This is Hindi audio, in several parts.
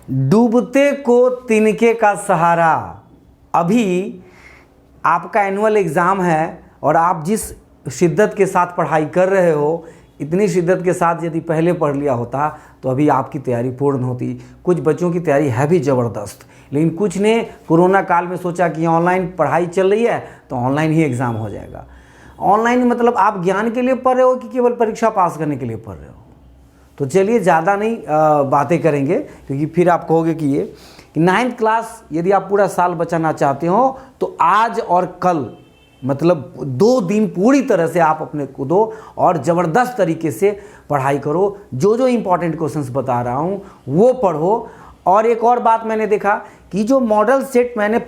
डूबते को तिनके का सहारा। अभी आपका एनुअल एग्ज़ाम है और आप जिस शिद्दत के साथ पढ़ाई कर रहे हो, इतनी शिद्दत के साथ यदि पहले पढ़ लिया होता तो अभी आपकी तैयारी पूर्ण होती। कुछ बच्चों की तैयारी है भी ज़बरदस्त, लेकिन कुछ ने कोरोना काल में सोचा कि ऑनलाइन पढ़ाई चल रही है तो ऑनलाइन ही एग्ज़ाम हो जाएगा। ऑनलाइन मतलब आप ज्ञान के लिए पढ़ रहे हो कि केवल परीक्षा पास करने के लिए पढ़ रहे हो? तो चलिए ज़्यादा नहीं बातें करेंगे, क्योंकि फिर आप कहोगे कि ये 9th क्लास यदि आप पूरा साल बचाना चाहते हो तो आज और कल मतलब 2 दिन पूरी तरह से आप अपने को दो और ज़बरदस्त तरीके से पढ़ाई करो। जो जो इम्पोर्टेंट क्वेश्चंस बता रहा हूँ वो पढ़ो। और एक और बात मैंने देखा कि जो मॉडल सेट मैंने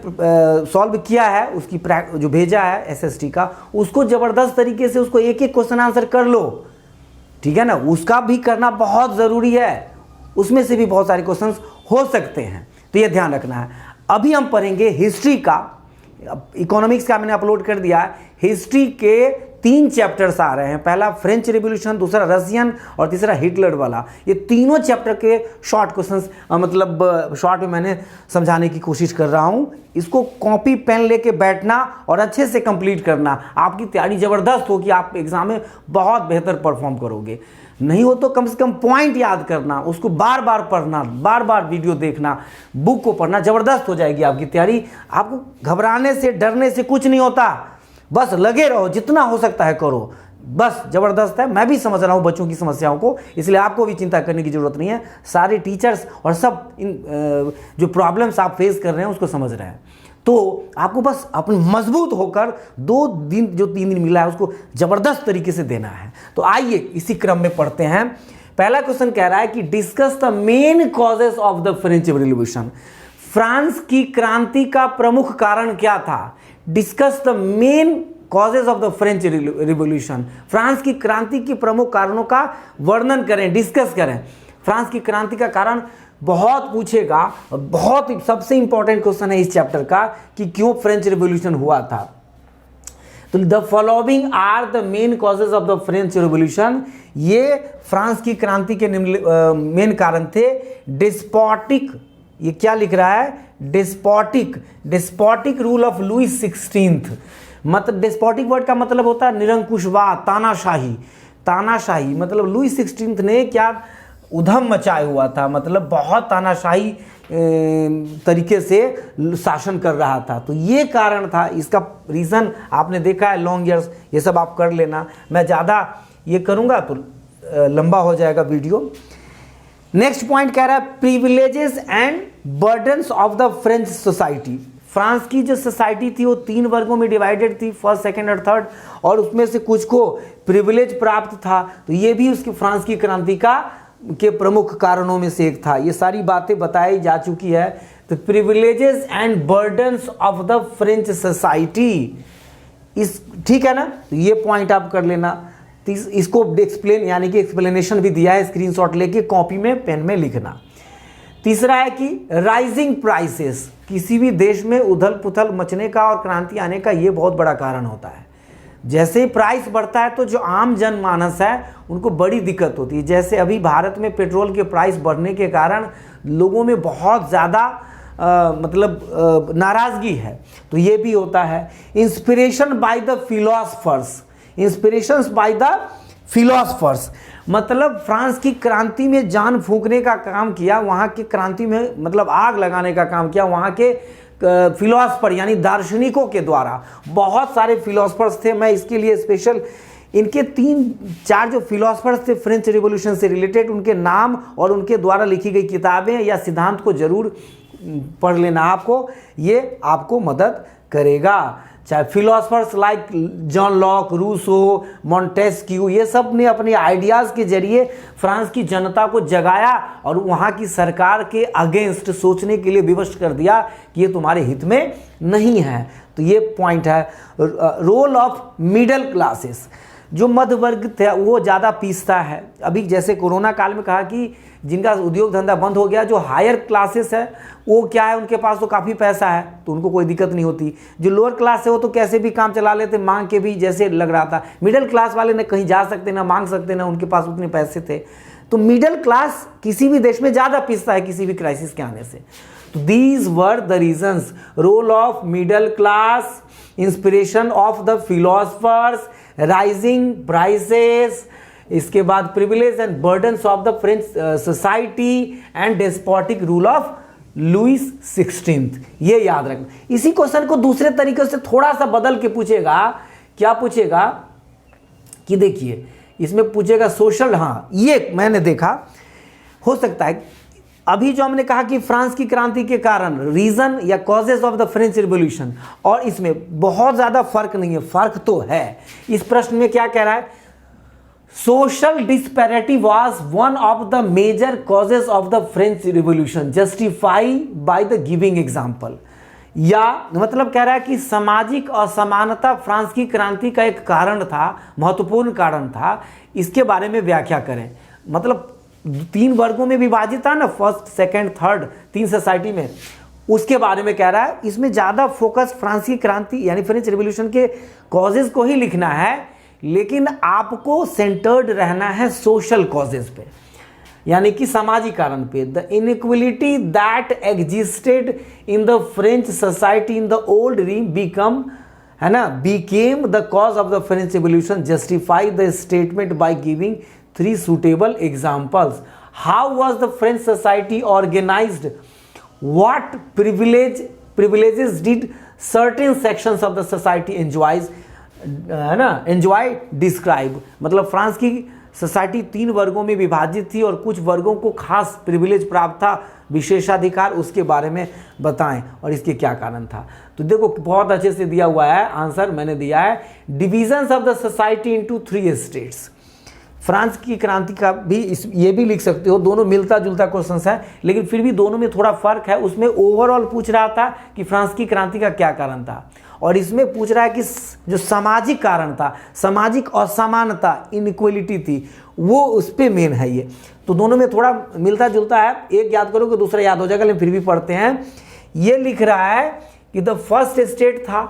सॉल्व किया है, उसकी जो भेजा है एसएसटी का, उसको ज़बरदस्त तरीके से उसको एक एक क्वेश्चन आंसर कर लो, ठीक है ना। उसका भी करना बहुत ज़रूरी है, उसमें से भी बहुत सारे क्वेश्चंस हो सकते हैं, तो ये ध्यान रखना है। अभी हम पढ़ेंगे हिस्ट्री का। इकोनॉमिक्स का मैंने अपलोड कर दिया है। हिस्ट्री के 3 चैप्टर्स आ रहे हैं, पहला फ्रेंच रिवॉल्यूशन, दूसरा रशियन और तीसरा हिटलर वाला। ये तीनों चैप्टर के शॉर्ट क्वेश्चंस मतलब शॉर्ट में मैंने समझाने की कोशिश कर रहा हूँ। इसको कॉपी पेन लेके बैठना और अच्छे से कंप्लीट करना, आपकी तैयारी ज़बरदस्त होगी, आप एग्जाम में बहुत बेहतर परफॉर्म करोगे। नहीं हो तो कम से कम पॉइंट याद करना, उसको बार बार पढ़ना, बार बार वीडियो देखना, बुक को पढ़ना, ज़बरदस्त हो जाएगी आपकी तैयारी। आपको घबराने से डरने से कुछ नहीं होता, बस लगे रहो, जितना हो सकता है करो, बस ज़बरदस्त है। मैं भी समझ रहा हूँ बच्चों की समस्याओं को, इसलिए आपको भी चिंता करने की ज़रूरत नहीं है। सारे टीचर्स और सब इन जो प्रॉब्लम्स आप फेस कर रहे हैं उसको समझ रहे हैं। तो आपको बस अपने मजबूत होकर 2 दिन जो 3 दिन मिला है उसको ज़बरदस्त तरीके से देना है। तो आइए इसी क्रम में पढ़ते हैं। पहला क्वेश्चन कह रहा है कि discuss the main causes of the French revolution. France की क्रांति का प्रमुख कारण क्या था? Discuss the main causes of the French revolution. France की क्रांति के प्रमुख कारणों का वर्णन करें, डिस्कस करें। फ्रांस की क्रांति का कारण बहुत पूछेगा, बहुत सबसे इंपॉर्टेंट क्वेश्चन है इस चैप्टर का कि क्यों फ्रेंच रिवॉल्यूशन हुआ था। तो the following are the main causes of the French revolution. ये फ्रांस की क्रांति के मेन कारण थे। डिस्पोटिक, ये क्या लिख रहा है? Despotic rule of Louis 16th। मतलब डिस्पोटिक वर्ड का मतलब होता है निरंकुशवाद, तानाशाही। तानाशाही मतलब लुईस 16th ने क्या उधम मचाया हुआ था, मतलब बहुत तानाशाही तरीके से शासन कर रहा था। तो ये कारण था, इसका रीज़न आपने देखा है, लॉन्ग ईयर्स, ये सब आप कर लेना। मैं ज़्यादा ये करूँगा तो लंबा हो जाएगा वीडियो। नेक्स्ट पॉइंट कह रहा है privileges and burdens of the French society. France की जो सोसाइटी थी वो 3 वर्गों में डिवाइडेड थी, फर्स्ट, सेकंड और थर्ड, और उसमें से कुछ को प्रिविलेज प्राप्त था। तो ये भी उसकी फ्रांस की क्रांति के प्रमुख कारणों में से एक था। ये सारी बातें बताई जा चुकी है। तो privileges and burdens of the French society, इस ठीक है ना। तो ये पॉइंट आप कर लेना। इसको एक्सप्लेन यानी कि एक्सप्लेनेशन भी दिया है, स्क्रीनशॉट लेके कॉपी में पेन में लिखना। तीसरा है कि राइजिंग प्राइसेस, किसी भी देश में उथल पुथल मचने का और क्रांति आने का ये बहुत बड़ा कारण होता है। जैसे ही प्राइस बढ़ता है तो जो आम जनमानस है उनको बड़ी दिक्कत होती है। जैसे अभी भारत में पेट्रोल के प्राइस बढ़ने के कारण लोगों में बहुत ज़्यादा नाराज़गी है, तो ये भी होता है। Inspiration by the philosophers, inspirations by the philosophers मतलब फ्रांस की क्रांति में जान फूंकने का काम किया, वहाँ की क्रांति में मतलब आग लगाने का काम किया वहाँ के फिलोसफर यानी दार्शनिकों के द्वारा। बहुत सारे फिलोसफर्स थे, मैं इसके लिए स्पेशल इनके 3-4 जो फिलोसफर्स थे फ्रेंच रिवॉल्यूशन से रिलेटेड, उनके नाम और उनके द्वारा लिखी गई किताबें या सिद्धांत को जरूर पढ़ लेना। आपको ये आपको मदद करेगा। चाहे philosophers like John Locke, Rousseau, Montesquieu, ये सब ने अपने आइडियाज़ के जरिए फ्रांस की जनता को जगाया और वहाँ की सरकार के अगेंस्ट सोचने के लिए विवश कर दिया कि ये तुम्हारे हित में नहीं है। तो ये पॉइंट है। रोल ऑफ मिडिल क्लासेस, जो मध्य वर्ग थे वो ज़्यादा पीसता है। अभी जैसे कोरोना काल में कहा कि जिनका उद्योग धंधा बंद हो गया, जो हायर क्लासेस है वो क्या है, उनके पास तो काफ़ी पैसा है तो उनको कोई दिक्कत नहीं होती। जो लोअर क्लास है वो तो कैसे भी काम चला लेते, मांग के भी जैसे लग रहा था। मिडिल क्लास वाले न कहीं जा सकते, ना मांग सकते, ना उनके पास उतने पैसे थे। तो मिडिल क्लास किसी भी देश में ज़्यादा पिसता है किसी भी क्राइसिस के आने से। तो these were the reasons, role of middle class, inspiration of the philosophers, rising prices, इसके बाद privilege and burdens of the French society and despotic rule of Louis 16th। ये याद रखना। इसी क्वेश्चन को दूसरे तरीके से थोड़ा सा बदल के पूछेगा। क्या पूछेगा कि देखिए इसमें पूछेगा सोशल, हाँ ये मैंने देखा, हो सकता है अभी जो हमने कहा कि फ्रांस की क्रांति के कारण, रीजन या causes of the French revolution, और इसमें बहुत ज़्यादा फर्क नहीं है, फर्क तो है। इस प्रश्न में क्या कह रहा है, social disparity was one of the major causes of the French revolution, justify by the giving example. या मतलब कह रहा है कि सामाजिक असमानता फ्रांस की क्रांति का एक कारण था, महत्वपूर्ण कारण था, इसके बारे में व्याख्या करें। मतलब 3 वर्गों में विभाजित था ना, फर्स्ट सेकंड थर्ड, 3 सोसाइटी में, उसके बारे में कह रहा है। इसमें ज़्यादा फोकस फ्रांस की क्रांति यानी फ्रेंच रिवॉल्यूशन के कॉजेज को ही लिखना है, लेकिन आपको सेंटर्ड रहना है सोशल कॉजेज पे, यानी कि सामाजिक कारण पे। The inequality that existed in the French society in the old regime become, है ना, became the cause of the French revolution, justify the statement by giving 3 suitable examples. How was the French society organized? What privileges did certain sections of the society enjoys? है ना, enjoy describe। मतलब फ्रांस की सोसाइटी 3 वर्गों में विभाजित थी और कुछ वर्गों को खास प्रिविलेज प्राप्त था, विशेषाधिकार, उसके बारे में बताएं और इसके क्या कारण था। तो देखो बहुत अच्छे से दिया हुआ है आंसर, मैंने दिया है divisions of the society into 3 states. France की क्रांति का भी ये भी लिख सकते हो, दोनों मिलता जुलता क्वेश्चन है, लेकिन फिर भी दोनों में थोड़ा फर्क है। उसमें ओवरऑल पूछ रहा था कि फ्रांस की क्रांति का क्या कारण था, और इसमें पूछ रहा है कि जो सामाजिक कारण था, सामाजिक असमानता, इनइक्वलिटी थी, वो उस पर मेन है ये। तो दोनों में थोड़ा मिलता जुलता है, एक याद करोगे दूसरा याद हो जाएगा, लेकिन फिर भी पढ़ते हैं। ये लिख रहा है कि द फर्स्ट स्टेट था,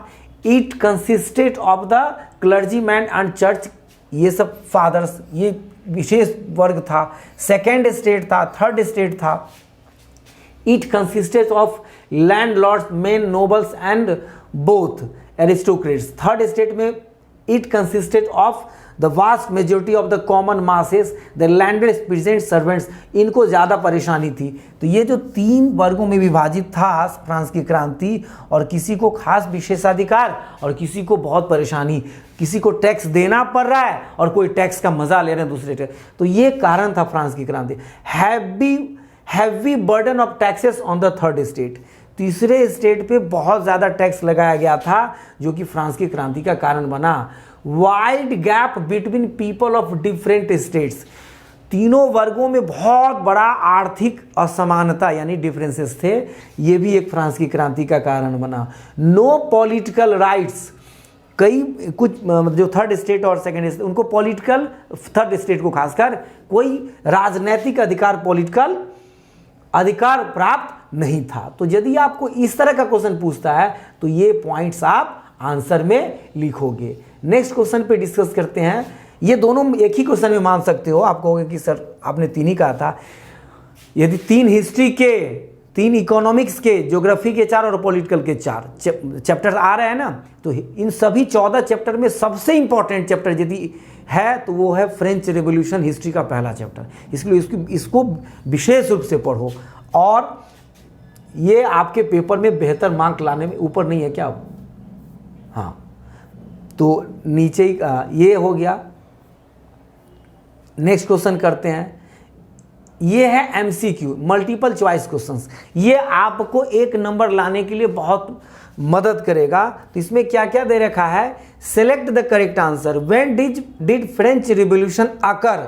it consisted of the clergyman and church, ये सब फादर्स, ये विशेष वर्ग था। सेकेंड स्टेट था, थर्ड स्टेट था, it consisted of landlords, men nobles and both aristocrats. Third state में it consisted of the vast majority of the common masses, the landed peasant servants, इनको ज़्यादा परेशानी थी। तो ये जो 3 वर्गों में विभाजित था फ्रांस की क्रांति, और किसी को खास विशेषाधिकार और किसी को बहुत परेशानी, किसी को टैक्स देना पड़ रहा है और कोई टैक्स का मजा ले रहे हैं दूसरे टैक्स, तो ये कारण था फ्रांस की क्रांति। Heavy burden of taxes on the third state, तीसरे स्टेट पे बहुत ज़्यादा टैक्स लगाया गया था, जो कि फ्रांस की क्रांति का कारण बना। Wide gap between people of different states, तीनों वर्गों में बहुत बड़ा आर्थिक असमानता यानी डिफरेंसेस थे, ये भी एक फ्रांस की क्रांति का कारण बना। नो पॉलिटिकल राइट्स, कई कुछ जो थर्ड स्टेट और सेकेंड स्टेट, उनको पॉलिटिकल, थर्ड स्टेट को खासकर कोई राजनैतिक अधिकार, पॉलिटिकल अधिकार प्राप्त नहीं था। तो यदि आपको इस तरह का क्वेश्चन पूछता है तो ये पॉइंट्स आप आंसर में लिखोगे। नेक्स्ट क्वेश्चन पे डिस्कस करते हैं। ये दोनों एक ही क्वेश्चन में मान सकते हो। आप कहोगे कि सर आपने 3 ही कहा था। यदि 3 हिस्ट्री के, 3 इकोनॉमिक्स के, ज्योग्राफी के 4 और पॉलिटिकल के 4 चैप्टर आ रहे हैं ना, तो इन सभी 14 चैप्टर में सबसे इंपॉर्टेंट चैप्टर यदि है तो वो है फ्रेंच रेवोल्यूशन, हिस्ट्री का पहला चैप्टर। इसलिए इसको विशेष रूप से पढ़ो, और ये आपके पेपर में बेहतर मार्क लाने में, ऊपर नहीं है क्या, हाँ तो नीचे ही ये हो गया। नेक्स्ट क्वेश्चन करते हैं। ये है एमसीक्यू, मल्टीपल चॉइस क्वेश्चंस। ये आपको 1 नंबर लाने के लिए बहुत मदद करेगा। तो इसमें क्या क्या दे रखा है, select the correct answer. When did French revolution occur,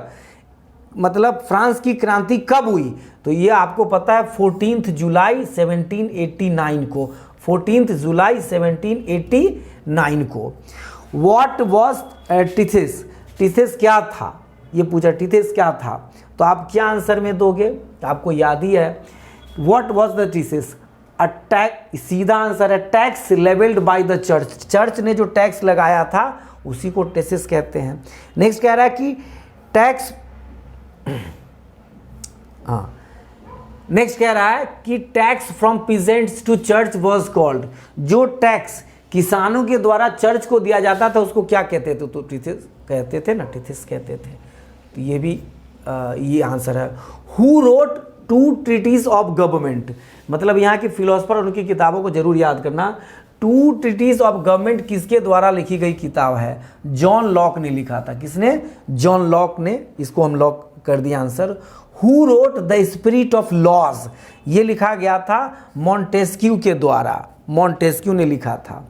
मतलब फ्रांस की क्रांति कब हुई, तो ये आपको पता है 14 जुलाई 1789 को, 14 जुलाई 1789 को। व्हाट वाज टीथेस, टीथेस क्या था, ये पूछा टीथेस क्या था, तो आप क्या आंसर में दोगे, आपको याद ही है। What was the tithes, attack, सीधा आंसर है tax levied by the church, church ने जो टैक्स लगाया था उसी को टेसेस कहते हैं। नेक्स्ट कह रहा है कि टैक्स हाँ, नेक्स्ट कह रहा है कि tax from peasants to church was called, जो टैक्स किसानों के द्वारा चर्च को दिया जाता था उसको क्या कहते थे? तो टिथिस कहते थे ना, टिथिस कहते थे। तो ये भी ये आंसर है। Who wrote two treatises of government, मतलब यहाँ के फिलोसफर और उनकी किताबों को जरूर याद करना। टू ट्रीटीज ऑफ गवर्नमेंट किसके द्वारा लिखी गई किताब है? जॉन लॉक ने लिखा था। किसने? जॉन लॉक ने। इसको हम लॉक कर दिया answer. Who wrote the spirit of laws, ये लिखा गया था मॉन्टेस्क्यू के द्वारा, मॉन्टेस्क्यू ने लिखा था।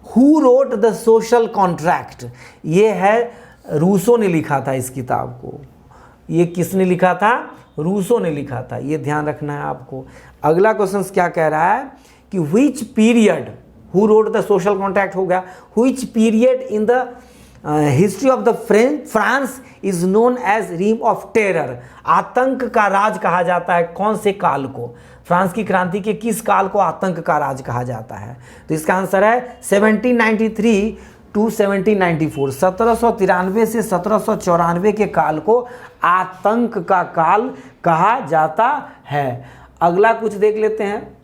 Who wrote the social contract, ये है रूसो ने लिखा था इस किताब को। ये किसने लिखा था? रूसो ने लिखा था, ये ध्यान रखना है आपको। अगला क्वेश्चन क्या कह रहा है कि which period, who wrote the social contract हो गया, which period in the history of the France is known as reign of terror, आतंक का राज कहा जाता है कौन से काल को? फ्रांस की क्रांति के किस काल को आतंक का राज कहा जाता है? तो इसका आंसर है 1793 टू 1794, 1793 से 1794 के काल को आतंक का काल कहा जाता है। अगला कुछ देख लेते हैं।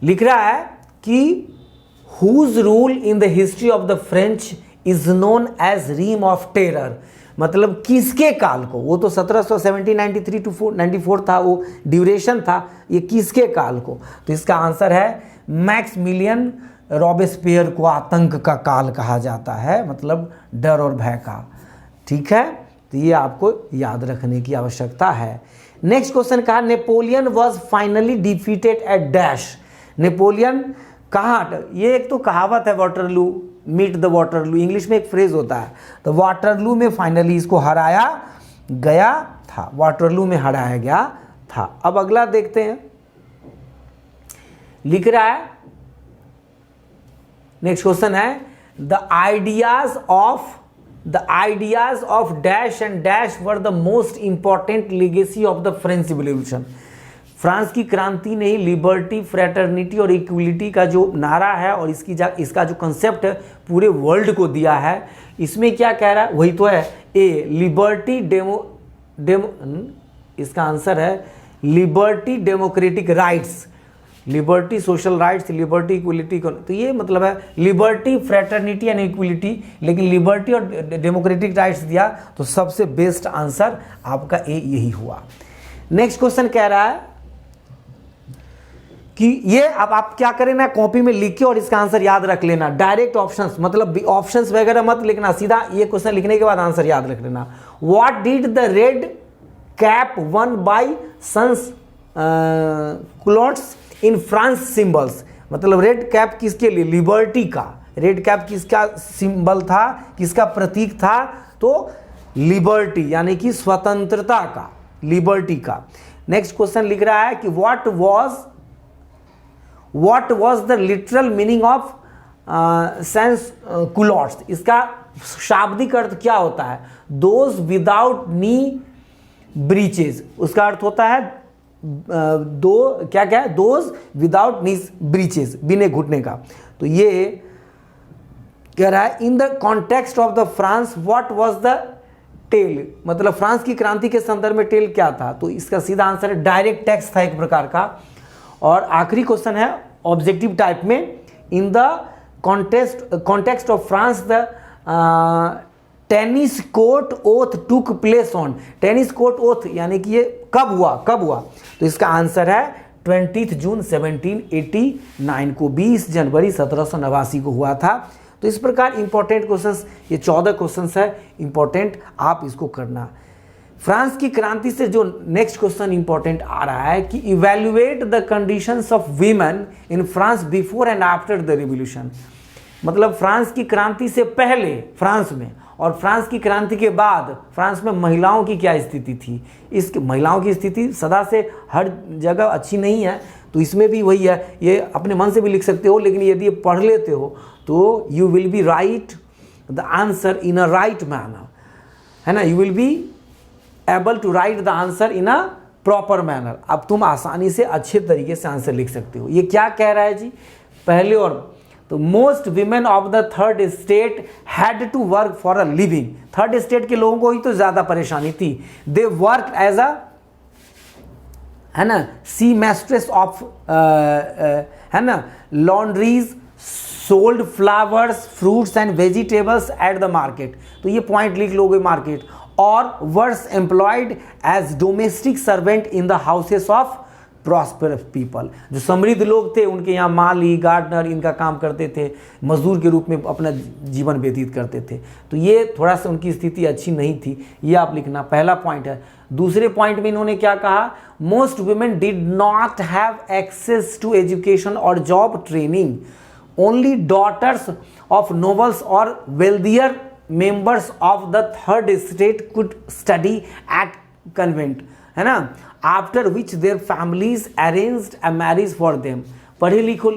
लिख रहा है कि whose rule in the history of the French is known as reign of terror, मतलब किसके काल को? वो तो 1793 टू 94 था, वो ड्यूरेशन था, ये किसके काल को? तो इसका आंसर है मैक्समिलियन रॉबेस्पियर को आतंक का काल कहा जाता है, मतलब डर और भय का। ठीक है, तो ये आपको याद रखने की आवश्यकता है। नेक्स्ट क्वेश्चन कहा Napoleon was finally defeated at dash, Napoleon कहाँ? ये एक तो कहावत है Waterloo, meet the Waterloo, English में एक फ्रेज होता है। तो वाटरलू में फाइनली इसको हराया गया था, वाटरलू में हराया गया था। अब अगला देखते हैं। लिख रहा है, नेक्स्ट क्वेश्चन है the ideas of dash and dash were the most important legacy of the French revolution, France की क्रांति ने ही लिबर्टी, फ्रेटर्निटी और इक्वलिटी का जो नारा है और इसका जो कंसेप्ट है पूरे वर्ल्ड को दिया है। इसमें क्या कह रहा है? वही तो है, ए लिबर्टी इसका आंसर है liberty democratic rights, liberty social rights, liberty equality. तो ये मतलब है लिबर्टी, फ्रेटर्निटी एंड इक्वलिटी, लेकिन लिबर्टी और डेमोक्रेटिक राइट्स दिया तो सबसे बेस्ट आंसर आपका ए यही हुआ। नेक्स्ट क्वेश्चन कह रहा है कि ये अब आप क्या करें ना, कॉपी में लिख के और इसका आंसर याद रख लेना। डायरेक्ट ऑप्शंस, मतलब ऑप्शंस वगैरह मत लिखना, सीधा ये क्वेश्चन लिखने के बाद आंसर याद रख लेना। What did the red cap worn by sans culottes in France symbols, मतलब रेड कैप किसके लिए? लिबर्टी का। रेड कैप किसका सिंबल था, किसका प्रतीक था? तो लिबर्टी यानी कि स्वतंत्रता का, लिबर्टी का। नेक्स्ट क्वेश्चन लिख रहा है कि what was the literal meaning of sans culottes, इसका शाब्दिक अर्थ क्या होता है? दोज विदाउट नी ब्रीचेज, उसका अर्थ होता है क्या है? दोज विदाउट नी ब्रीचेज, बिना घुटने का। तो ये कह रहा है in the context of the France what was the tell, मतलब फ्रांस की क्रांति के संदर्भ में टेल क्या था? तो इसका सीधा आंसर है डायरेक्ट टैक्स था एक प्रकार का। और आखिरी क्वेश्चन है ऑब्जेक्टिव टाइप में, इन the context of France the tennis court oath took place on, tennis court oath यानी कि ये कब हुआ? तो इसका आंसर है 20 जून 1789 को, 20 जनवरी 1789 को हुआ था। तो इस प्रकार इंपॉर्टेंट क्वेश्चंस, ये 14 क्वेश्चंस है इंपॉर्टेंट, आप इसको करना। फ्रांस की क्रांति से जो नेक्स्ट क्वेश्चन इंपॉर्टेंट आ रहा है कि evaluate the conditions of women in France before and after the revolution, मतलब फ्रांस की क्रांति से पहले फ्रांस में और फ्रांस की क्रांति के बाद फ्रांस में महिलाओं की क्या स्थिति थी। इस महिलाओं की स्थिति सदा से हर जगह अच्छी नहीं है, तो इसमें भी वही है। ये अपने मन से भी लिख सकते हो, लेकिन यदि पढ़ लेते हो तो you will be write the answer in a right manner, है ना। You will be able to write the answer in a proper manner. अब तुम आसानी से अच्छे तरीके से आंसर लिख सकते हो। ये क्या कह रहा है जी? पहले और तो most women of the third state had to work for a living, third state के लोगों को ही तो ज़्यादा परेशानी थी। दे वर्क एज अ, है ना, सी मैस्ट्रेस ऑफ, है ना, laundries, sold flowers, fruits and vegetables at the market, तो ये पॉइंट लिख लोगे मार्केट, और were employed as domestic servant in the houses of prosperous people, जो समृद्ध लोग थे उनके यहाँ माली, गार्डनर इनका काम करते थे, मजदूर के रूप में अपना जीवन व्यतीत करते थे। तो ये थोड़ा सा उनकी स्थिति अच्छी नहीं थी, ये आप लिखना, पहला पॉइंट है। दूसरे पॉइंट में इन्होंने क्या कहा, most women did not have access to education और job training, only daughters of nobles और wealthier members of the third state could study at convent, है ना, after which their families arranged a marriage for them. पढ़े लिखे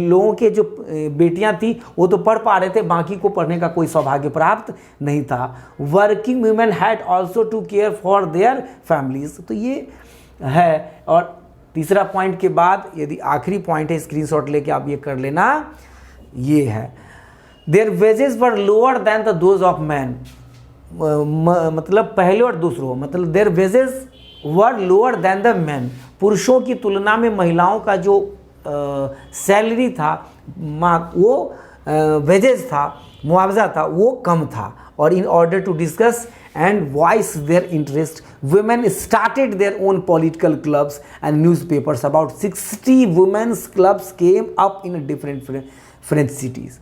लोगों के जो बेटियां थी वो तो पढ़ पा रहे थे, बाकी को पढ़ने का कोई सौभाग्य प्राप्त नहीं था। Working women had also to care for their families, तो ये है। और तीसरा पॉइंट के बाद यदि आखिरी पॉइंट है, स्क्रीनशॉट लेके आप ये कर लेना, ये है their wages were lower than the those of man, मतलब पहले और दूसरों, मतलब their wages were lower than the man, पुरुषों की तुलना में महिलाओं का जो सैलरी था, वो वेजेस था, मुआवजा था, वो कम था। और in order to discuss and voice their interest, women started their own political clubs and newspapers, about 60 women's clubs came up in different French cities.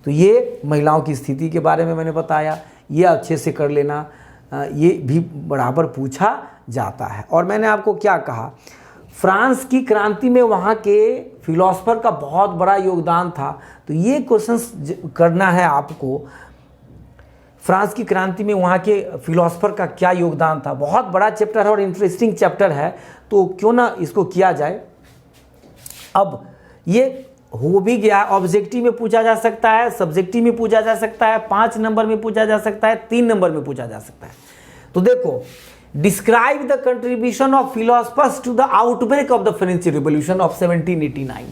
तो ये महिलाओं की स्थिति के बारे में मैंने बताया, ये अच्छे से कर लेना, ये भी बराबर पूछा जाता है। और मैंने आपको क्या कहा, फ्रांस की क्रांति में वहाँ के फिलोसफर का बहुत बड़ा योगदान था, तो ये क्वेश्चंस करना है आपको, फ्रांस की क्रांति में वहाँ के फिलोसफर का क्या योगदान था। बहुत बड़ा चैप्टर है और इंटरेस्टिंग चैप्टर है, तो क्यों ना इसको किया जाए। अब ये हो भी गया, ऑब्जेक्टिव में पूछा जा सकता है, सब्जेक्टिव में पूछा जा सकता है, 5 नंबर में पूछा जा सकता है, 3 नंबर में पूछा जा सकता है। तो देखो, describe the contribution of philosophers to the outbreak of the French revolution of 1789।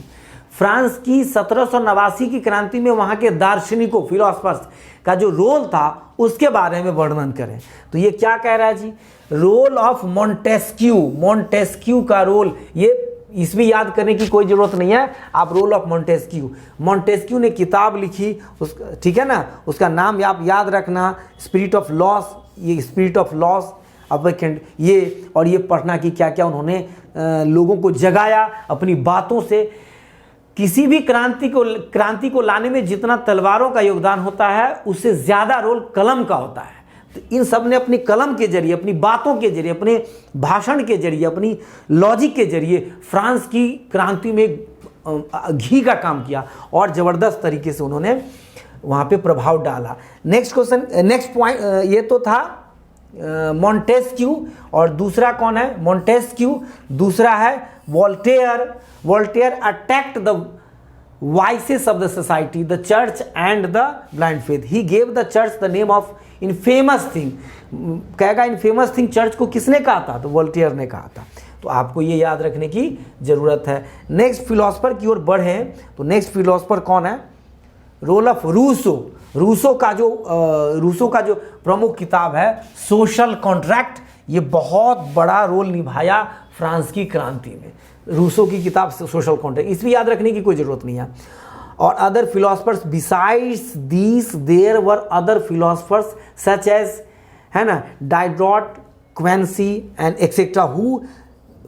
France की 1789 की क्रांति में वहां के दार्शनिकों, फिलोसफर्स का जो रोल था उसके बारे में वर्णन करें। तो ये क्या कह रहा है जी, रोल ऑफ मॉन्टेस्क्यू, मॉन्टेस्क्यू का रोल, ये इसमें याद करने की कोई ज़रूरत नहीं है, आप रोल ऑफ मॉन्टेस्क्यू, मॉन्टेस्क्यू ने किताब लिखी, उस, ठीक है ना, उसका नाम आप याद रखना, स्पिरिट ऑफ लॉस, ये स्पिरिट ऑफ लॉस अवेकेंड, ये और ये पढ़ना कि क्या क्या उन्होंने लोगों को जगाया अपनी बातों से। किसी भी क्रांति को लाने में जितना तलवारों का योगदान होता है, उससे ज़्यादा रोल कलम का होता है। तो इन सब ने अपनी कलम के जरिए, अपनी बातों के जरिए, अपने भाषण के जरिए, अपनी लॉजिक के जरिए फ्रांस की क्रांति में घी का काम किया और ज़बरदस्त तरीके से उन्होंने वहाँ पे प्रभाव डाला। नेक्स्ट क्वेश्चन, नेक्स्ट पॉइंट, ये तो था मॉन्टेस्क्यू, और दूसरा कौन है, मॉन्टेस्क्यू, दूसरा है Voltaire. Voltaire attacked the vices of the society, the church and the blind faith. He gave the church the name of infamous thing. कहेगा इनफेमस थिंग चर्च को किसने कहा था, तो वोल्टेयर ने कहा था। तो आपको ये याद रखने की जरूरत है। नेक्स्ट फिलोसफर की ओर बढ़े, तो नेक्स्ट फिलोसफर कौन है, रोल ऑफ रूसो। रूसो का जो प्रमुख किताब है सोशल कॉन्ट्रैक्ट, ये बहुत बड़ा रोल निभाया फ्रांस की क्रांति में। रूसो की किताब सोशल कॉन्ट्रैक्ट, इसमें याद रखने की कोई ज़रूरत नहीं है। और other philosophers besides these there were other philosophers such as, है ना, Diderot, Quincy and etcetera, who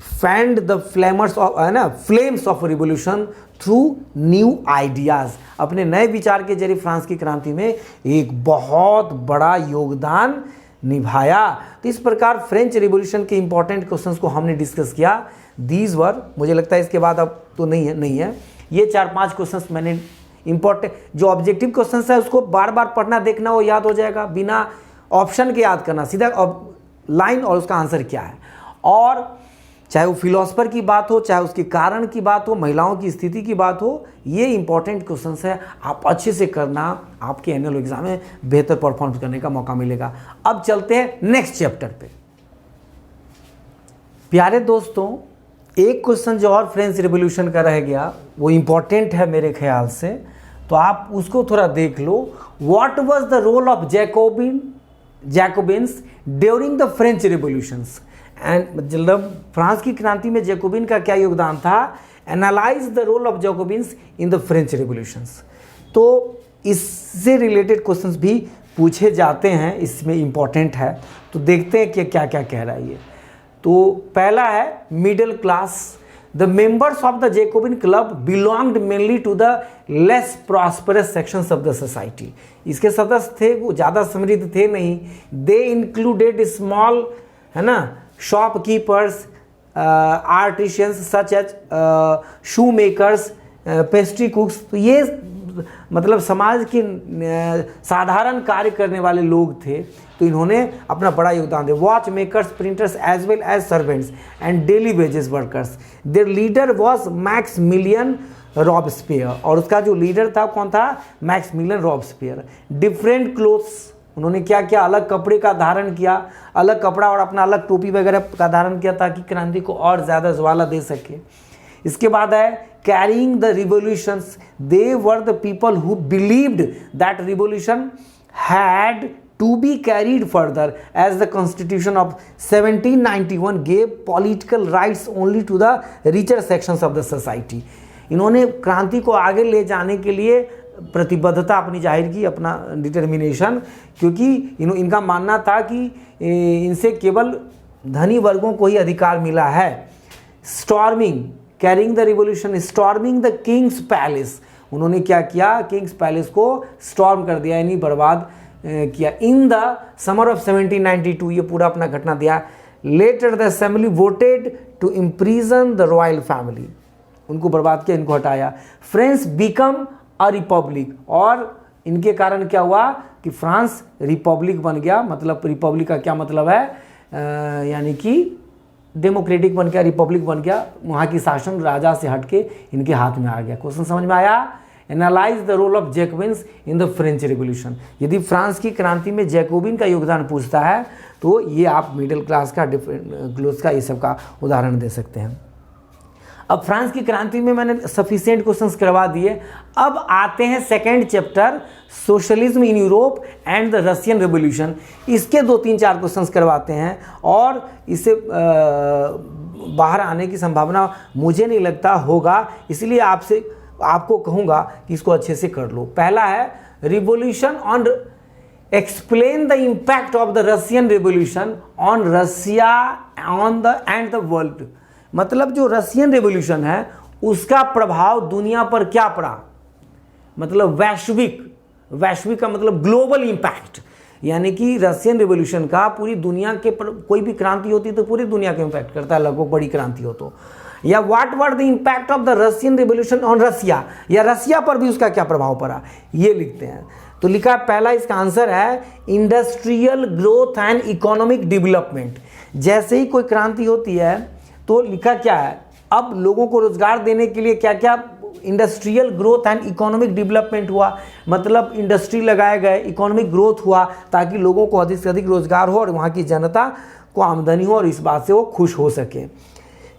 fanned the flamers of, है ना, flames of revolution through new ideas. अपने नए विचार के जरिए फ्रांस की क्रांति में एक बहुत बड़ा योगदान निभाया। तो इस प्रकार फ्रेंच रिवॉल्यूशन के इंपॉर्टेंट क्वेश्चंस को हमने डिस्कस किया। दीज वर, मुझे लगता है इसके बाद अब तो नहीं है, ये 4-5 क्वेश्चंस मैंने इंपॉर्टेंट, जो ऑब्जेक्टिव क्वेश्चंस है उसको बार बार पढ़ना, देखना, वो याद हो जाएगा, बिना ऑप्शन के याद करना, सीधा लाइन और उसका आंसर क्या है। और चाहे वो फिलोसफर की बात हो, चाहे उसके कारण की बात हो, महिलाओं की स्थिति की बात हो, ये इंपॉर्टेंट क्वेश्चंस है, आप अच्छे से करना, आपके एनुअल एग्जाम में बेहतर परफॉर्म करने का मौका मिलेगा। अब चलते हैं नेक्स्ट चैप्टर पे। प्यारे दोस्तों, एक क्वेश्चन जो और फ्रेंच रिवॉल्यूशन का रह गया, वो इम्पॉर्टेंट है मेरे ख्याल से, तो आप उसको थोड़ा देख लो। What was the role of Jacobins during the French revolutions and, मतलब फ्रांस की क्रांति में जैकोबिन का क्या योगदान था। Analyse the role of Jacobins in the French revolutions. तो इससे रिलेटेड क्वेश्चंस भी पूछे जाते हैं, इसमें इम्पॉर्टेंट है। तो देखते हैं कि क्या क्या कह रहा है ये। तो पहला है middle class. The members of the Jacobin club belonged mainly to the less prosperous sections of the society. इसके सदस्य थे वो ज़्यादा समृद्ध थे नहीं। दे इंक्लूडेड स्मॉल, है ना, शॉपकीपर्स, आर्टिशियंस सच एज शू मेकर्स, पेस्ट्री कुक्स। तो ये मतलब समाज के साधारण कार्य करने वाले लोग थे, तो इन्होंने अपना बड़ा योगदान दिया। Watch makers, printers as well as servants and daily wages workers. Their leader was Maximilian Robespierre, और उसका जो लीडर था कौन था? Maximilian Robespierre. डिफरेंट क्लोथ्स, उन्होंने क्या किया? अलग कपड़े का धारण किया, अलग कपड़ा और अपना अलग टोपी वगैरह का धारण किया ताकि क्रांति को और ज़्यादा ज्वाला दे सके। इसके बाद है carrying the revolutions. They were the people who believed that revolution had to be carried further as the constitution of 1791 gave political rights only to the richer sections of the society. इन्होंने क्रांति को आगे ले जाने के लिए प्रतिबद्धता अपनी जाहिर की, अपना डिटर्मिनेशन, क्योंकि इनका मानना था कि इनसे केवल धनी वर्गों को ही अधिकार मिला है। Storming, carrying the revolution, storming the Kings palace. उन्होंने क्या किया? किंग्स पैलेस को स्टॉर्म कर दिया, यानी बर्बाद किया। इन द समर ऑफ 1792, ये पूरा अपना घटना दिया। Later the assembly voted to imprison the royal family, उनको बर्बाद किया, इनको हटाया। फ्रांस बिकम अ रिपब्लिक, और इनके कारण क्या हुआ कि फ्रांस रिपब्लिक बन गया। मतलब रिपब्लिक का क्या मतलब है? यानी कि डेमोक्रेटिक बन गया, रिपब्लिक बन गया। वहाँ की शासन राजा से हटके इनके हाथ में आ गया। क्वेश्चन समझ में आया? Analyse the role of Jacobins in the French revolution. यदि फ्रांस की क्रांति में जैकोबिन का योगदान पूछता है तो ये आप मिडिल क्लास का, डिफरेंट क्लोथ का, ये सब का उदाहरण दे सकते हैं। अब फ्रांस की क्रांति में मैंने सफिशिएंट क्वेश्चंस करवा दिए। अब आते हैं second chapter, socialism in Europe and the Russian revolution. इसके 2-3-4 क्वेश्चंस करवाते हैं, और इससे बाहर आने की संभावना मुझे नहीं लगता होगा, इसलिए आपको कहूँगा कि इसको अच्छे से कर लो। पहला है revolution on, explain the impact of the Russian revolution on Russia on the end the world. मतलब जो रशियन रेवोल्यूशन है उसका प्रभाव दुनिया पर क्या पड़ा? मतलब वैश्विक का मतलब ग्लोबल इंपैक्ट, यानी कि रशियन रेवोल्यूशन का पूरी दुनिया के पर, कोई भी क्रांति होती है तो पूरी दुनिया का इंपैक्ट करता है, लगभग बड़ी क्रांति हो तो। या what were the impact of the Russian revolution on Russia, या रशिया पर भी उसका क्या प्रभाव पड़ा, ये लिखते हैं। तो लिखा पहला, इसका आंसर है industrial growth and economic development. जैसे ही कोई क्रांति होती है तो लिखा क्या है? अब लोगों को रोजगार देने के लिए क्या क्या? Industrial growth and economic development हुआ, मतलब इंडस्ट्री लगाए गए, इकोनॉमिक ग्रोथ हुआ ताकि लोगों को अधिक से अधिक रोजगार हो और वहाँ की जनता को आमदनी हो और इस बात से वो खुश हो सके।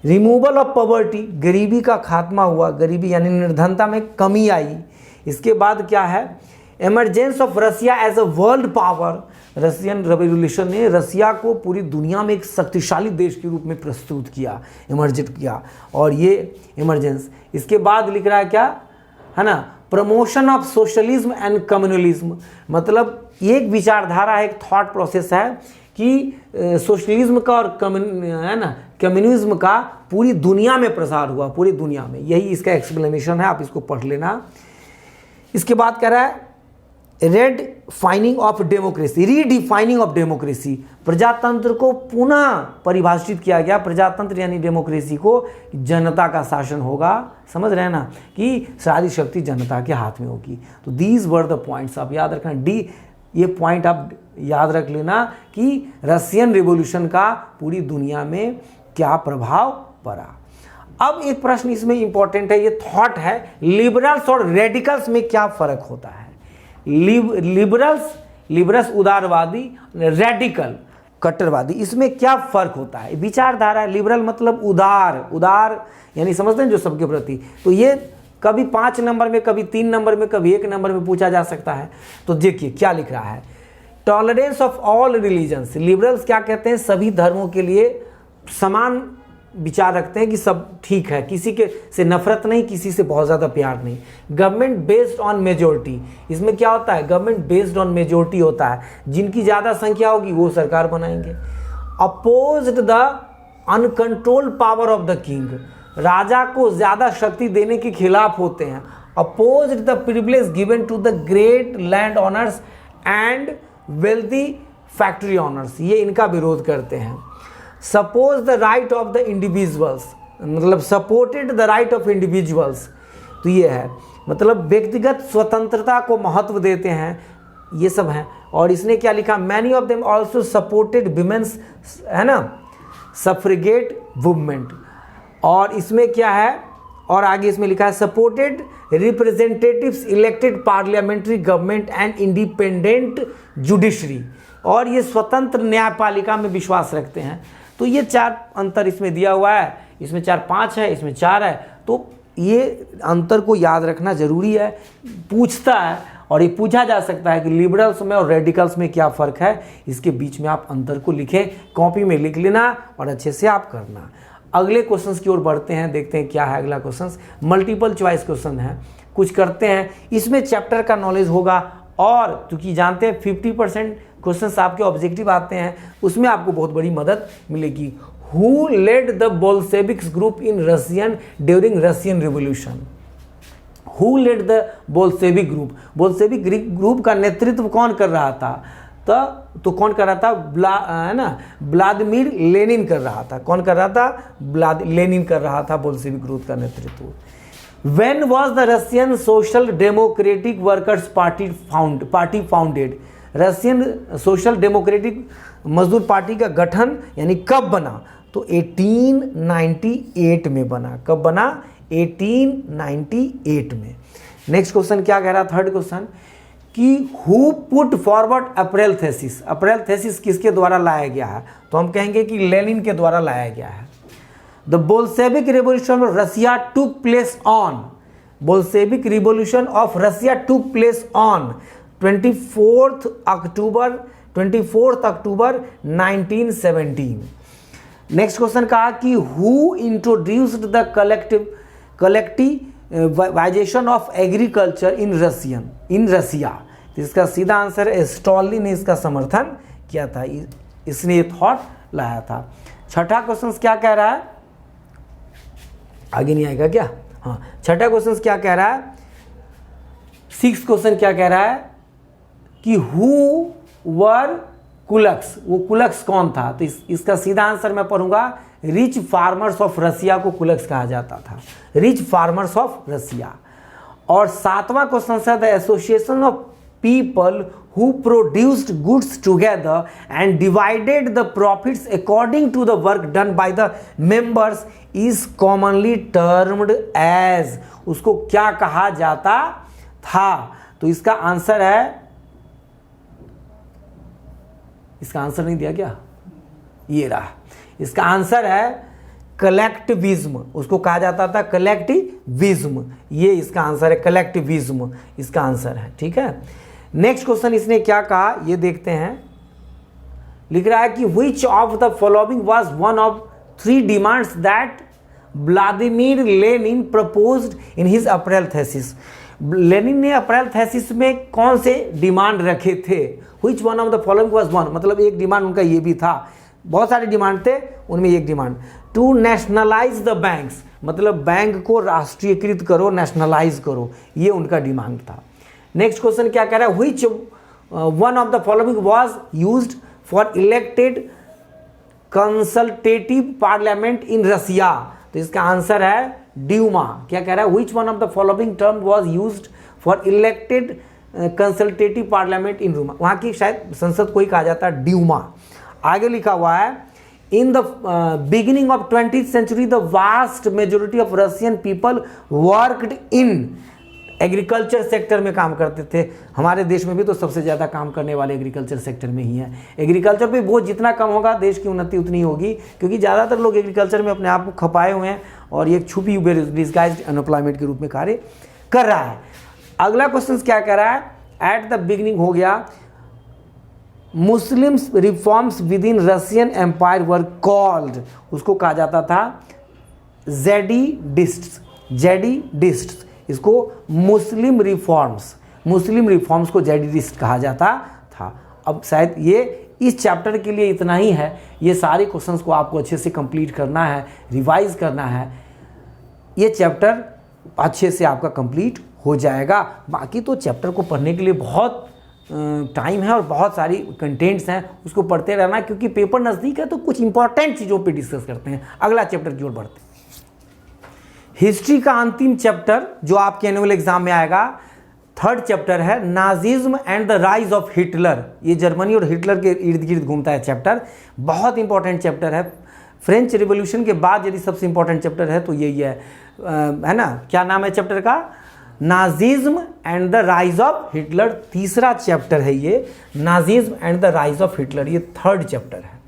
रिमूवल ऑफ पॉवर्टी, गरीबी का खात्मा हुआ, गरीबी यानी निर्धनता में कमी आई। इसके बाद क्या है? Emergence of Russia as a world power. Russian revolution ने रसिया को पूरी दुनिया में एक शक्तिशाली देश के रूप में प्रस्तुत किया, इमर्जेंट किया, और ये इमरजेंस। इसके बाद लिख रहा है क्या, है ना, promotion of socialism and communalism. मतलब ये एक विचारधारा है, एक थॉट प्रोसेस है कि सोशलिज्म का और कम्युनिज्म का पूरी दुनिया में प्रसार हुआ, पूरी दुनिया में। यही इसका एक्सप्लेनेशन है, आप इसको पढ़ लेना। इसके बाद कह रहा है रेडिफाइनिंग ऑफ डेमोक्रेसी। प्रजातंत्र को पुनः परिभाषित किया गया। प्रजातंत्र यानी डेमोक्रेसी को, जनता का शासन होगा, समझ रहे हैं ना, कि सारी शक्ति जनता के हाथ में होगी। तो दीज वर द पॉइंट्स, आप याद रखना। डी, ये पॉइंट आप याद रख लेना कि रशियन रिवॉल्यूशन का पूरी दुनिया में क्या प्रभाव पड़ा। अब एक प्रश्न इसमें इंपॉर्टेंट है, ये थॉट है, लिबरल्स और रेडिकल्स में क्या फर्क होता है? लिबरल्स उदारवादी, रेडिकल कट्टरवादी, इसमें क्या फर्क होता है? विचारधारा, लिबरल मतलब उदार, उदार यानी समझते हैं जो सबके प्रति, तो ये कभी 5 नंबर में, कभी 3 नंबर में, कभी 1 नंबर में पूछा जा सकता है। तो देखिए क्या लिख रहा है, tolerance of all religions, liberals क्या कहते हैं, सभी धर्मों के लिए समान विचार रखते हैं कि सब ठीक है, किसी के से नफरत नहीं, किसी से बहुत ज़्यादा प्यार नहीं। गवर्नमेंट बेस्ड ऑन मेजोरिटी, इसमें क्या होता है, गवर्नमेंट बेस्ड ऑन मेजोरिटी होता है, जिनकी ज़्यादा संख्या होगी वो सरकार बनाएंगे। Opposed the uncontrolled power of the king, राजा को ज़्यादा शक्ति देने के खिलाफ होते हैं। Opposed the privilege given to the great land owners and wealthy factory owners, ये इनका विरोध करते हैं। Suppose the right of the individuals, मतलब supported the right of individuals, तो ये है मतलब व्यक्तिगत स्वतंत्रता को महत्व देते हैं, ये सब हैं। और इसने क्या लिखा, many of them also supported women's, है ना, सफ्रेगेट मूवमेंट। और इसमें क्या है, और आगे इसमें लिखा है supported representatives elected parliamentary government and independent judiciary, और ये स्वतंत्र न्यायपालिका में विश्वास रखते हैं। तो ये 4 अंतर इसमें दिया हुआ है, इसमें 4-5 है, इसमें 4 है। तो ये अंतर को याद रखना जरूरी है, पूछता है, और ये पूछा जा सकता है कि लिबरल्स में और रेडिकल्स में क्या फ़र्क है, इसके बीच में आप अंतर को लिखें, कॉपी में लिख लेना और अच्छे से आप करना। अगले क्वेश्चंस की ओर बढ़ते हैं, देखते हैं क्या है अगला क्वेश्चंस। मल्टीपल चॉइस क्वेश्चन है, कुछ करते हैं, इसमें चैप्टर का नॉलेज होगा, और क्योंकि जानते हैं 50% क्वेश्चंस आपके ऑब्जेक्टिव आते हैं, उसमें आपको बहुत बड़ी मदद मिलेगी। Who led the Bolsheviks group in Russian during Russian revolution, who led the Bolshevik group, Bolshevik group का नेतृत्व कौन कर रहा था, तो कौन कर रहा था, है ना, व्लादिमीर लेनिन कर रहा था। कौन कर रहा था, लेनिन कर रहा था बोल्शेविक ग्रुप का नेतृत्व। When was the Russian Social Democratic Workers Party founded? Russian social democratic मजदूर पार्टी का गठन यानी कब बना, तो 1898 में बना। कब बना, 1898 में। नेक्स्ट क्वेश्चन क्या कह रहा, थर्ड क्वेश्चन, कि who put forward April thesis, April thesis किसके द्वारा लाया गया है, तो हम कहेंगे कि लेनिन के द्वारा लाया गया है। The Bolshevik Revolution of Russia took place on, Bolshevik Revolution of Russia took place on 24th October 1917। Next question कहा कि who introduced the collectivization of agriculture in Russia। इसका सीधा आंसर है स्टॉलिन ने इसका समर्थन किया था, इसने ये थॉट लाया था। छठा क्वेश्चन क्या कह रहा है, आगे नहीं आएगा क्या, हाँ, छठा क्वेश्चन क्या कह रहा है, 6th क्वेश्चन क्या कह रहा है कि हु वर कुलक्स, वो कुलक्स कौन था, तो इसका सीधा आंसर मैं पढ़ूंगा, रिच फार्मर्स ऑफ रसिया को कुलक्स कहा जाता था, रिच फार्मर्स ऑफ रसिया। और 7वां क्वेश्चन है the association of people who produced goods together and divided the profits according to the work done by the members is commonly termed as, उसको क्या कहा जाता था, तो इसका आंसर है, इसका आंसर नहीं दिया क्या, ये रहा, इसका आंसर है कलेक्टिविज्म, उसको कहा जाता था कलेक्टिविज्म, ये इसका आंसर है, कलेक्टिविज्म इसका आंसर है, ठीक है। नेक्स्ट क्वेश्चन इसने क्या कहा ये देखते हैं, लिख रहा है कि which of the following was one of 3 demands that Vladimir Lenin proposed in his April thesis। Lenin ने अप्रैल थेसिस में कौन से डिमांड रखे थे, which one of the following was one, मतलब एक डिमांड उनका ये भी था, बहुत सारे डिमांड थे, उनमें एक demand to nationalise the banks, मतलब बैंक को राष्ट्रीयकृत करो, नेशनलाइज करो, ये उनका डिमांड था। नेक्स्ट क्वेश्चन क्या कह रहा है, which one of the following was used for elected consultative parliament in Russia, तो इसका आंसर है ड्यूमा। क्या कह रहा है, which one of the following term was used for elected consultative parliament in Russia, वहाँ की शायद संसद को ही कहा जाता है ड्यूमा। आगे लिखा हुआ है in the beginning of 20th century the vast majority of Russian people worked in agriculture sector में काम करते थे। हमारे देश में भी तो सबसे ज़्यादा काम करने वाले एग्रीकल्चर सेक्टर में ही हैं। एग्रीकल्चर पे बोझ जितना कम होगा देश की उन्नति उतनी होगी, क्योंकि ज़्यादातर लोग एग्रीकल्चर में अपने आप को खपाए हुए हैं और ये छुपी हुई डिस्गाइज्ड अनएम्प्लॉयमेंट के रूप में कार्य कर रहा है। अगला क्वेश्चन क्या कह रहा है, एट द बिगिनिंग हो गया, Muslims reforms within Russian empire were called, उसको कहा जाता था जेडीडिस्ट्स, जेडीडिस्ट्स, इसको मुस्लिम रिफॉर्म्स को जेडीडिस्ट कहा जाता था। अब शायद ये इस चैप्टर के लिए इतना ही है। ये सारे क्वेश्चंस को आपको अच्छे से कंप्लीट करना है, रिवाइज करना है, ये चैप्टर अच्छे से आपका कंप्लीट हो जाएगा। बाकी तो चैप्टर को पढ़ने के लिए बहुत टाइम है और बहुत सारी कंटेंट्स हैं, उसको पढ़ते रहना, क्योंकि पेपर नज़दीक है तो कुछ इंपॉर्टेंट चीज़ों पे डिस्कस करते हैं। अगला चैप्टर की ओर बढ़ते हैं। हिस्ट्री का अंतिम चैप्टर जो आपके एनुअल एग्जाम में आएगा, थर्ड चैप्टर है Nazism and the rise of Hitler. ये जर्मनी और हिटलर के इर्द गिर्द घूमता है चैप्टर, बहुत इंपॉर्टेंट चैप्टर है। फ्रेंच रिवॉल्यूशन के बाद यदि सबसे इंपॉर्टेंट चैप्टर है तो यही है ना। क्या नाम है चैप्टर का? Nazism and the rise of Hitler. तीसरा चैप्टर है ये, Nazism and the rise of Hitler. ये थर्ड चैप्टर है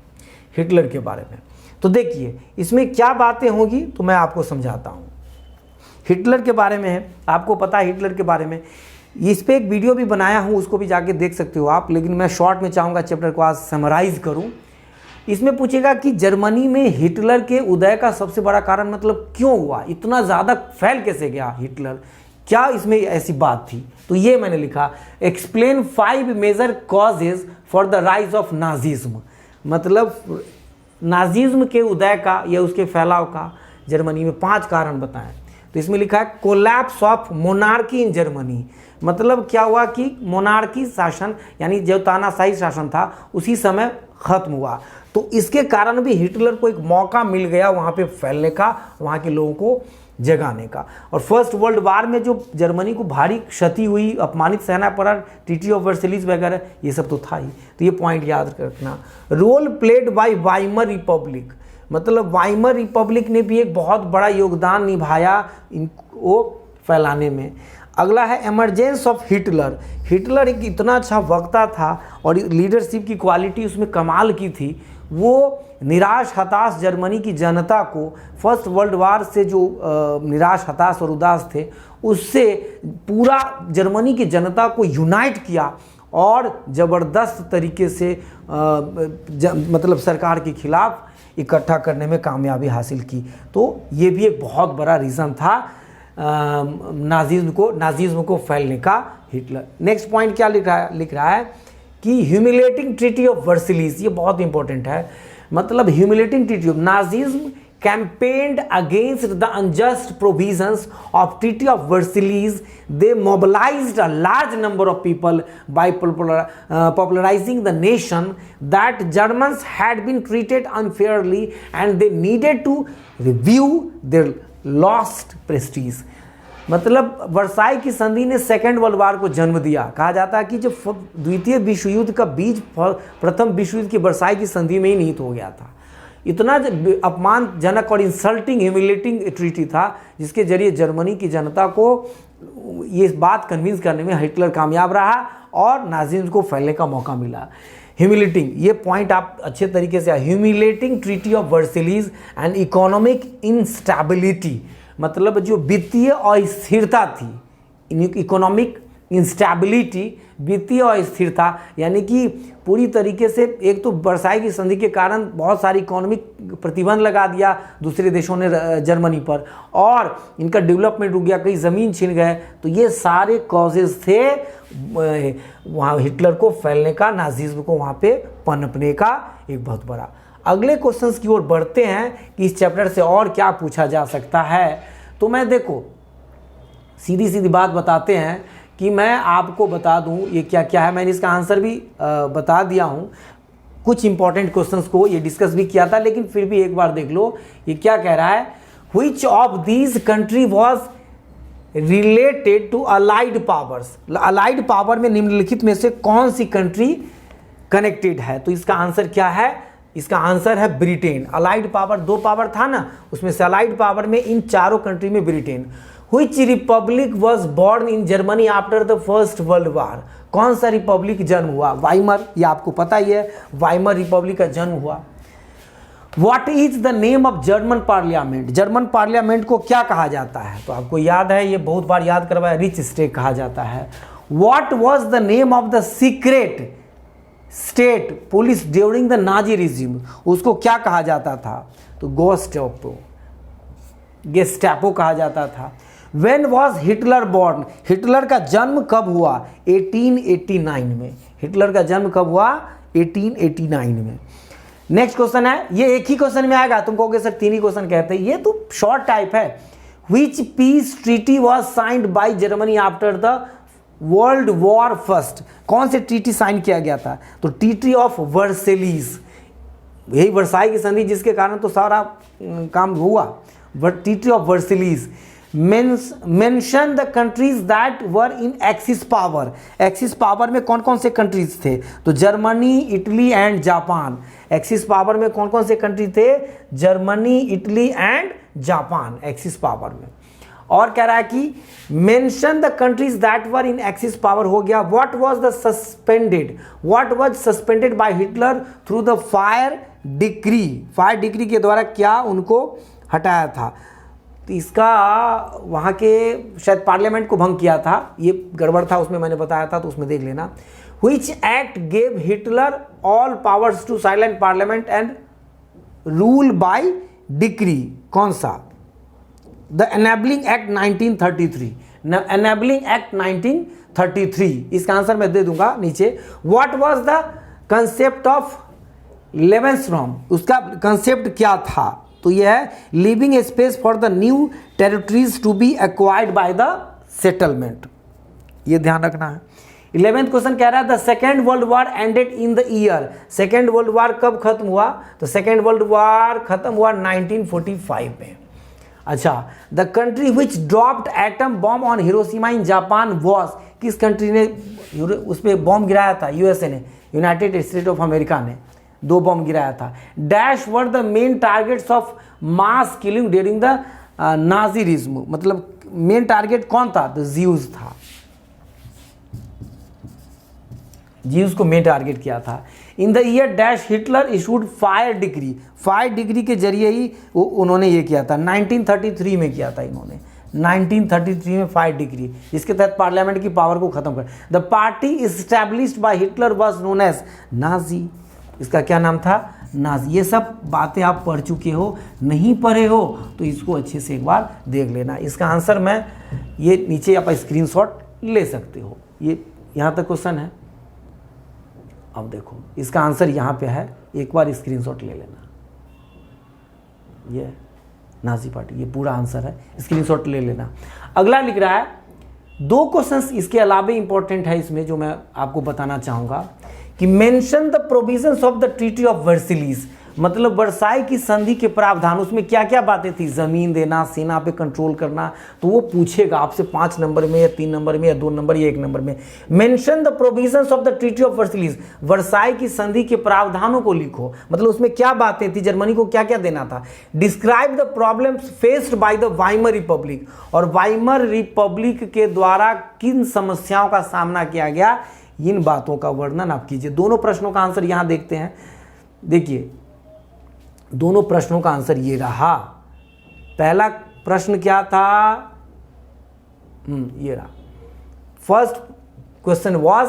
हिटलर के बारे में। तो देखिए इसमें क्या बातें होंगी तो मैं आपको समझाता हूँ। हिटलर के बारे में है, आपको पता है हिटलर के बारे में, इस पर एक वीडियो भी बनाया हूँ, उसको भी जाके देख सकते हो आप, लेकिन मैं शॉर्ट में चाहूँगा चैप्टर को आज समराइज करूँ। इसमें पूछेगा कि जर्मनी में हिटलर के उदय का सबसे बड़ा कारण मतलब क्यों हुआ, इतना ज़्यादा फैल कैसे गया हिटलर, क्या इसमें ऐसी बात थी। तो ये मैंने लिखा, explain 5 major causes for the rise of Nazism, मतलब नाजिज्म के उदय का या उसके फैलाव का जर्मनी में 5 कारण बताएं। तो इसमें लिखा है collapse of monarchy in Germany, मतलब क्या हुआ कि मोनार्की शासन यानी जो तानाशाही शासन था उसी समय खत्म हुआ। तो इसके कारण भी हिटलर को एक मौका मिल गया वहाँ पे फैलने का, वहाँ के लोगों को जगाने का। और फर्स्ट वर्ल्ड वार में जो जर्मनी को भारी क्षति हुई, अपमानित सहना पड़ा, ट्रीटी ऑफ वर्सेलिस वगैरह, ये सब तो था ही। तो ये पॉइंट याद रखना। Role played by Weimar republic, मतलब वाइमर रिपब्लिक ने भी एक बहुत बड़ा योगदान निभाया इनको फैलाने में। अगला है एमरजेंस ऑफ हिटलर, हिटलर एक इतना अच्छा वक्ता था और लीडरशिप की क्वालिटी उसमें कमाल की थी। वो निराश हताश जर्मनी की जनता को फर्स्ट वर्ल्ड वार से जो निराश हताश और उदास थे उससे पूरा जर्मनी की जनता को यूनाइट किया और ज़बरदस्त तरीके से मतलब सरकार के खिलाफ इकट्ठा करने में कामयाबी हासिल की। तो ये भी एक बहुत बड़ा रीज़न था नाजिज्म को फैलने का हिटलर। नेक्स्ट पॉइंट क्या लिख रहा है कि ह्यूमिलेटिंग ट्रीटी ऑफ वर्सेलिस, ये बहुत इंपॉर्टेंट है, मतलब humiliating treaty of Nazism campaigned against the unjust provisions of Treaty of Versailles. They mobilized a large number of people by popularizing the nation that Germans had been treated unfairly and they needed to review their lost prestige. मतलब वर्साई की संधि ने सेकेंड वर्ल्ड वार को जन्म दिया। कहा जाता है कि जब द्वितीय विश्व युद्ध का बीज प्रथम विश्व युद्ध की वर्साई की संधि में ही निहित हो गया था। इतना अपमानजनक और इंसल्टिंग ह्यूमिलेटिंग ट्रीटी था जिसके जरिए जर्मनी की जनता को ये बात कन्विंस करने में हिटलर कामयाब रहा और नाजिज्म को फैलने का मौका मिला। ह्यूमिलेटिंग, ये पॉइंट आप अच्छे तरीके से, humiliating treaty of Versailles and economic instability, मतलब जो वित्तीय अस्थिरता थी, इकोनॉमिक इंस्टेबिलिटी, वित्तीय अस्थिरता, यानी कि पूरी तरीके से एक तो वर्साई की संधि के कारण बहुत सारी इकोनॉमिक प्रतिबंध लगा दिया दूसरे देशों ने जर्मनी पर और इनका डेवलपमेंट रुक गया, कई ज़मीन छीन गए। तो ये सारे कॉजेज थे वहाँ हिटलर को फैलने का, नाजिज्म को वहाँ पे पनपने का एक बहुत बड़ा। अगले क्वेश्चंस की ओर बढ़ते हैं कि इस चैप्टर से और क्या पूछा जा सकता है। तो मैं देखो सीधी सीधी बात बताते हैं कि मैं आपको बता दूं ये क्या क्या है। मैंने इसका आंसर भी बता दिया हूं, कुछ इंपॉर्टेंट क्वेश्चंस को ये डिस्कस भी किया था, लेकिन फिर भी एक बार देख लो ये क्या कह रहा है। Which of these country was related to allied powers, allied power में निम्नलिखित में से कौन सी कंट्री कनेक्टेड है। तो इसका आंसर क्या है, इसका आंसर है ब्रिटेन। अलाइड पावर, 2 पावर था ना, उसमें से अलाइड पावर में इन चारों कंट्री में Britain. Which Republic was born in Germany after the first world war? कौन सा रिपब्लिक जन्म हुआ? वाइमर, ये आपको पता ही है, वाइमर रिपब्लिक का जन्म हुआ। What is the name of German parliament? German parliament को क्या कहा जाता है? तो आपको याद है, ये बहुत बार याद करवाया, रिच स्टेट कहा जाता है। What was the name of the secret state police during the Nazi regime? उसको क्या कहा जाता था? तो गेस्टापो कहा जाता था। When was Hitler born? Hitler का जन्म कब हुआ? 1889 में। हिटलर का जन्म कब हुआ? 1889 में। नेक्स्ट क्वेश्चन है, ये एक ही क्वेश्चन में आएगा, तुम कहोगे सर 3 ही क्वेश्चन कहते हैं, ये तो शॉर्ट टाइप है। Which peace treaty was signed by Germany after the world war first? कौन से ट्रीटी साइन किया गया था? तो ट्रीटी ऑफ वर्सेलीज, यही वर्साई की संधि जिसके कारण तो सारा काम हुआ। Treaty of Versailles. Mention the countries that were in axis power. Axis power में कौन कौन से कंट्रीज थे? तो Germany, Italy and Japan. Axis power में कौन कौन से कंट्री थे? Germany, Italy and Japan axis power में। और कह रहा है कि mention the countries that were in axis power हो गया। What was the suspended? What was suspended by Hitler through the fire decree? Fire decree के द्वारा क्या उनको हटाया था? तो इसका वहाँ के शायद पार्लियामेंट को भंग किया था, ये गड़बड़ था, उसमें मैंने बताया था, तो उसमें देख लेना। Which act gave Hitler all powers to silent parliament and rule by decree? कौन सा? The enabling act 1933। Enabling act 1933, इसका आंसर मैं दे दूंगा नीचे। What was the concept of lebensraum? उसका कंसेप्ट क्या था? तो यह है living space for the new territories to be acquired by the settlement. ये ध्यान रखना है। 11th क्वेश्चन कह रहा है the second world war ended in the year. Second world war कब खत्म हुआ? तो सेकेंड वर्ल्ड वॉर खत्म हुआ 1945 में। अच्छा, the country which dropped atom bomb on Hiroshima in Japan was? किस कंट्री ने उस पर बॉम्ब गिराया था? यूएसए ने, यूनाइटेड स्टेट ऑफ अमेरिका ने 2 बॉम्ब गिराया था। Dash were the main targets of mass killing during the Nazism? मतलब मेन टारगेट कौन था? तो ज्यूज था, ज्यूज को मेन टारगेट किया था। In the year dash Hitler issued fire degree? Fire degree के जरिए ही उन्होंने ये किया था, 1933 में किया था इन्होंने, 1933 में फायर डिग्री, जिसके तहत पार्लियामेंट की पावर को खत्म कर। The party established by Hitler was known as Nazi. इसका क्या नाम था? नाजी। ये सब बातें आप पढ़ चुके हो, नहीं पढ़े हो तो इसको अच्छे से एक बार देख लेना। इसका आंसर मैं ये नीचे आप स्क्रीनशॉट ले सकते हो। ये यहाँ तक क्वेश्चन है। अब देखो इसका आंसर यहाँ पे है, एक बार स्क्रीनशॉट ले लेना। ये नाजी पार्टी, ये पूरा आंसर है, स्क्रीनशॉट ले लेना। अगला लिख रहा है 2 क्वेश्चंस इसके अलावा इंपॉर्टेंट है इसमें, जो मैं आपको बताना चाहूँगा कि mention the provisions of the treaty of Versailles. मतलब वर्साई की संधि के प्रावधान, उसमें क्या क्या बातें थी? जमीन देना, सेना पे कंट्रोल करना, तो वो पूछेगा आपसे 5 नंबर में या 3 नंबर में या 2 नंबर या 1 नंबर में। Mention the provisions of the treaty of Versailles, Versailles की संधि के प्रावधानों को लिखो, मतलब उसमें क्या बातें थी, जर्मनी को क्या क्या देना था। Describe the problems faced by the Weimar Republic, और वाइमर रिपब्लिक के द्वारा किन समस्याओं का सामना किया गया, इन बातों का वर्णन आप कीजिए। दोनों प्रश्नों का आंसर यहां देखते हैं। देखिए दोनों प्रश्नों का आंसर ये रहा। पहला प्रश्न क्या था? ये रहा। फर्स्ट क्वेश्चन वाज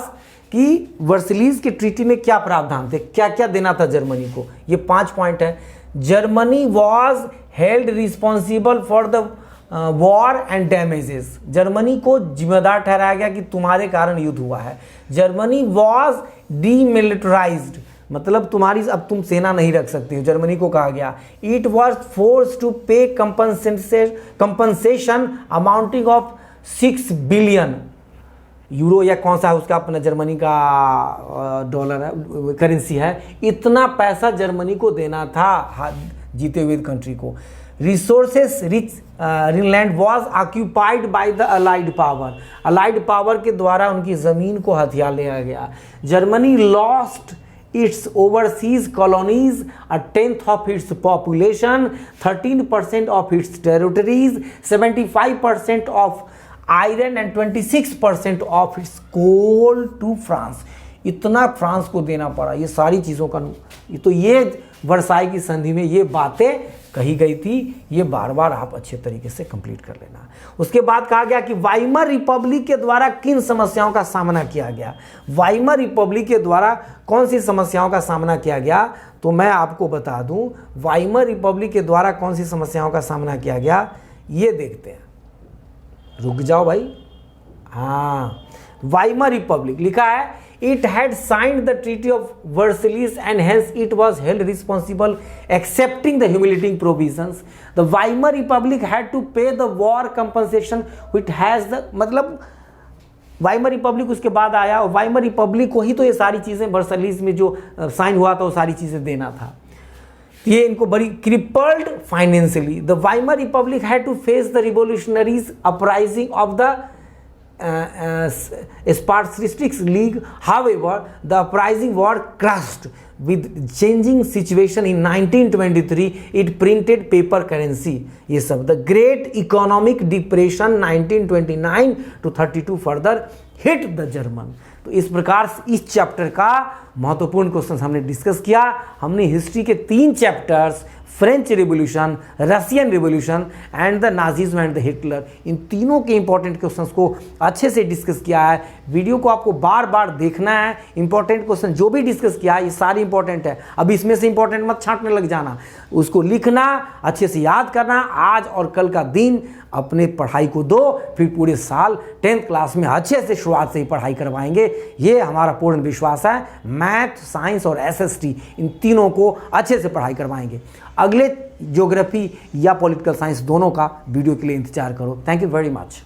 कि वर्सिलीज के ट्रीटी में क्या प्रावधान थे, क्या क्या देना था जर्मनी को। ये 5 पॉइंट है। Germany was held responsible for the war and damages, Germany को जिम्मेदार ठहराया गया कि तुम्हारे कारण युद्ध हुआ है। जर्मनी वॉज डीमिलिटराइज्ड, मतलब तुम्हारी अब तुम सेना नहीं रख सकती हो, जर्मनी को कहा गया। इट वॉज फोर्स टू पे compensation amounting of 6 billion euro, या कौन सा उसका अपना जर्मनी का डॉलर है, करेंसी है, इतना पैसा जर्मनी को देना था जीते हुए कंट्री को। Resources rich Greenland was occupied by the allied power, allied power के द्वारा उनकी ज़मीन को हथिया लिया गया। Germany lost its overseas colonies, a tenth of its population, 13% of its territories, 75% of iron and 26% of its coal to France। इतना फ्रांस को देना पड़ा ये सारी चीज़ों का। ये वर्साई की संधि में ये बातें कही गई थी, ये बार बार आप अच्छे तरीके से कंप्लीट कर लेना। उसके बाद कहा गया कि वाइमर रिपब्लिक के द्वारा किन समस्याओं का सामना किया गया। वाइमर रिपब्लिक के द्वारा कौन सी समस्याओं का सामना किया गया, तो मैं आपको बता दूं वाइमर रिपब्लिक के द्वारा कौन सी समस्याओं का सामना किया गया, ये देखते हैं। रुक जाओ भाई, हाँ, वाइमर रिपब्लिक लिखा है, it had signed the treaty of Versailles and hence it was held responsible accepting the humiliating provisions. The Weimar Republic had to pay the war compensation which has the, मतलब वाइमर रिपब्लिक उसके बाद आया और वाइमर रिपब्लिक को ही तो ये सारी चीज़ें वर्सलीज में जो साइन हुआ था वो सारी चीज़ें देना था। ये इनको बड़ी crippled financially. The Weimar republic had to face the revolutionaries uprising of the Spartacist League. However, the uprising war crushed with changing situation in 1923. It printed paper currency. ये सब the Great Economic Depression 1929 to 32 further hit the German। तो इस प्रकार इस चैप्टर का महत्वपूर्ण क्वेश्चन हमने डिस्कस किया। हमने हिस्ट्री के 3 chapters, French revolution, Russian revolution and the Nazism and the Hitler, इन तीनों के इंपॉर्टेंट क्वेश्चंस को अच्छे से डिस्कस किया है। वीडियो को आपको बार बार देखना है। इंपॉर्टेंट क्वेश्चन जो भी डिस्कस किया है ये सारे इंपॉर्टेंट है। अब इसमें से इंपॉर्टेंट मत छांटने लग जाना, उसको लिखना, अच्छे से याद करना। आज और कल का दिन अपने पढ़ाई को दो, फिर पूरे साल 10th क्लास में अच्छे से शुरुआत से ही पढ़ाई करवाएंगे, ये हमारा पूर्ण विश्वास है। मैथ, साइंस और एसएसटी इन तीनों को अच्छे से पढ़ाई करवाएंगे। अगले ज्योग्राफी या पॉलिटिकल साइंस दोनों का वीडियो के लिए इंतजार करो। Thank you very much.